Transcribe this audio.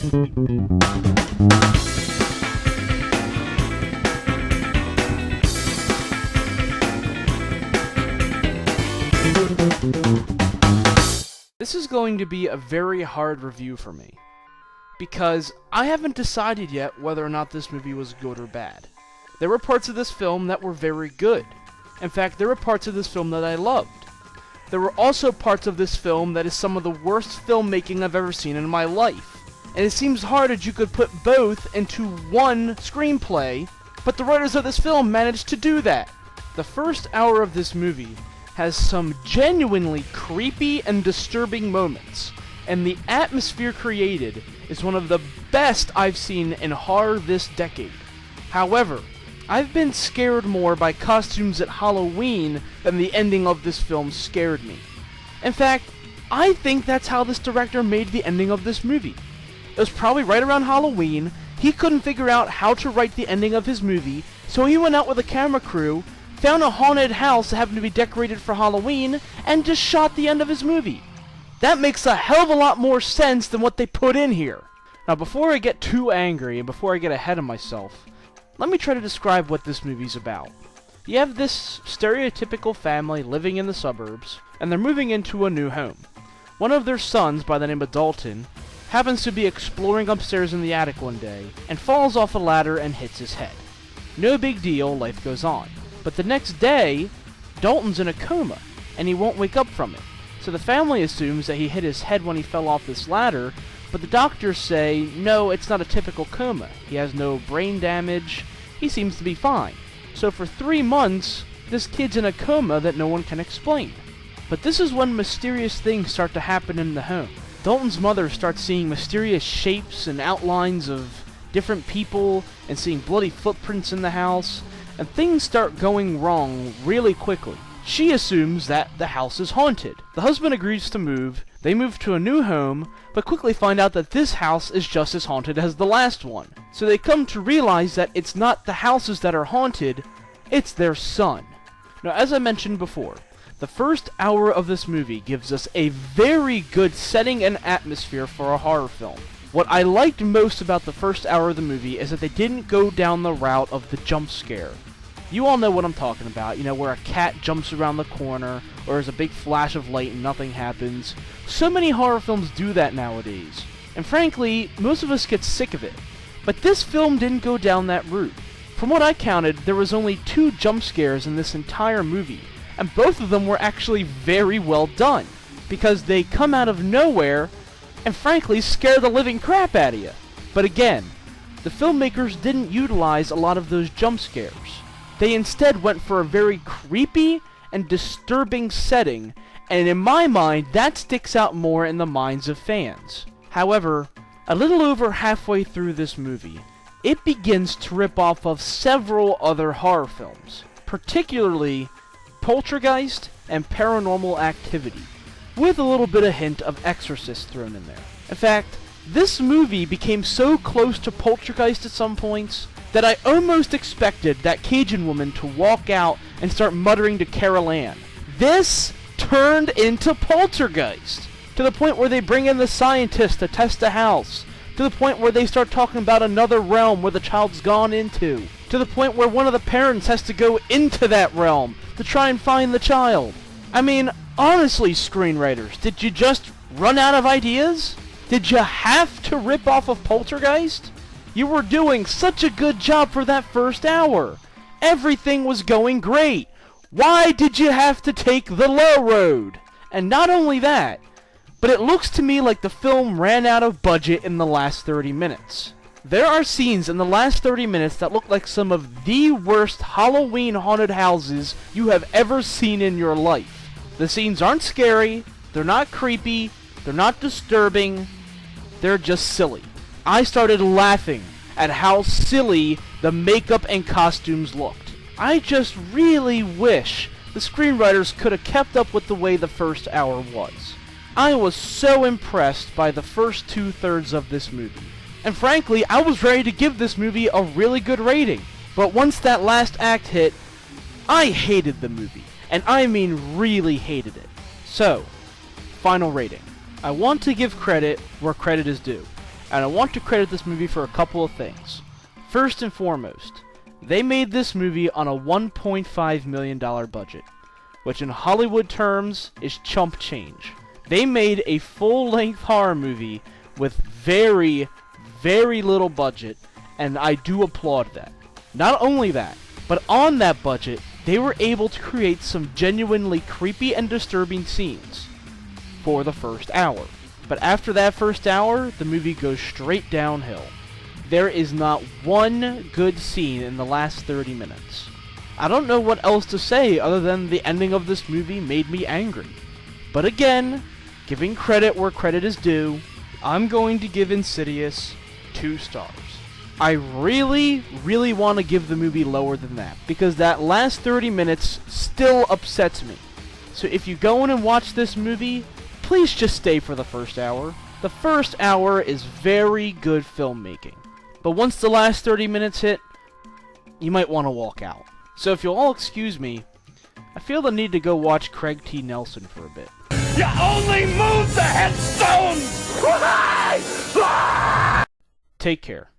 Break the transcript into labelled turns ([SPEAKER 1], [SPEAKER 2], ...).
[SPEAKER 1] This is going to be a very hard review for me, because I haven't decided yet whether or not this movie was good or bad. There were parts of this film that were very good. In fact, there were parts of this film that I loved. There were also parts of this film that is some of the worst filmmaking I've ever seen in my life. And it seems hard that you could put both into one screenplay, but the writers of this film managed to do that. The first hour of this movie has some genuinely creepy and disturbing moments, and the atmosphere created is one of the best I've seen in horror this decade. However, I've been scared more by costumes at Halloween than the ending of this film scared me. In fact, I think that's how this director made the ending of this movie. It was probably right around Halloween. He couldn't figure out how to write the ending of his movie, so he went out with a camera crew, found a haunted house that happened to be decorated for Halloween, and just shot the end of his movie. That makes a hell of a lot more sense than what they put in here. Now, before I get too angry and before I get ahead of myself, let me try to describe what this movie's about. You have this stereotypical family living in the suburbs, and they're moving into a new home. One of their sons, by the name of Dalton, happens to be exploring upstairs in the attic one day, and falls off a ladder and hits his head. No big deal, life goes on. But the next day, Dalton's in a coma, and he won't wake up from it. So the family assumes that he hit his head when he fell off this ladder, but the doctors say, no, it's not a typical coma. He has no brain damage. He seems to be fine. So for 3 months, this kid's in a coma that no one can explain. But this is when mysterious things start to happen in the home. Dalton's mother starts seeing mysterious shapes and outlines of different people, and seeing bloody footprints in the house, and things start going wrong really quickly. She assumes that the house is haunted. The husband agrees to move. They move to a new home, but quickly find out that this house is just as haunted as the last one. So they come to realize that it's not the houses that are haunted, it's their son. Now, as I mentioned before, the first hour of this movie gives us a very good setting and atmosphere for a horror film. What I liked most about the first hour of the movie is that they didn't go down the route of the jump scare. You all know what I'm talking about, where a cat jumps around the corner, or there's a big flash of light and nothing happens. So many horror films do that nowadays, and frankly, most of us get sick of it. But this film didn't go down that route. From what I counted, there was only 2 jump scares in this entire movie, and both of them were actually very well done, because they come out of nowhere and frankly scare the living crap out of you. But again, the filmmakers didn't utilize a lot of those jump scares. They instead went for a very creepy and disturbing setting, and in my mind, that sticks out more in the minds of fans. However, a little over halfway through this movie, it begins to rip off of several other horror films, particularly Poltergeist and Paranormal Activity, with a little bit of hint of Exorcist thrown in there. In fact, this movie became so close to Poltergeist at some points that I almost expected that Cajun woman to walk out and start muttering to Carol Ann. This turned into Poltergeist, to the point where they bring in the scientist to test the house, to the point where they start talking about another realm where the child's gone into, to the point where one of the parents has to go into that realm to try and find the child. I mean, honestly, screenwriters, did you just run out of ideas? Did you have to rip off of Poltergeist? You were doing such a good job for that first hour. Everything was going great. Why did you have to take the low road? And not only that, but it looks to me like the film ran out of budget in the last 30 minutes. There are scenes in the last 30 minutes that look like some of the worst Halloween haunted houses you have ever seen in your life. The scenes aren't scary, they're not creepy, they're not disturbing, they're just silly. I started laughing at how silly the makeup and costumes looked. I just really wish the screenwriters could have kept up with the way the first hour was. I was so impressed by the first 2/3 of this movie. And frankly, I was ready to give this movie a really good rating. But once that last act hit, I hated the movie. And I mean really hated it. So, final rating. I want to give credit where credit is due. and I want to credit this movie for a couple of things. First and foremost, they made this movie on a $1.5 million budget, which in Hollywood terms is chump change. They made a full-length horror movie with very, very little budget, and I do applaud that. Not only that, but on that budget, they were able to create some genuinely creepy and disturbing scenes for the first hour. But after that first hour, the movie goes straight downhill. There is not one good scene in the last 30 minutes. I don't know what else to say other than the ending of this movie made me angry. But again, giving credit where credit is due, I'm going to give Insidious 2 stars. I really, really want to give the movie lower than that, because that last 30 minutes still upsets me. So if you go in and watch this movie, please just stay for the first hour. The first hour is very good filmmaking. But once the last 30 minutes hit, you might want to walk out. So if you'll all excuse me, I feel the need to go watch Craig T. Nelson for a bit.
[SPEAKER 2] You only move the headstones!
[SPEAKER 1] Take care.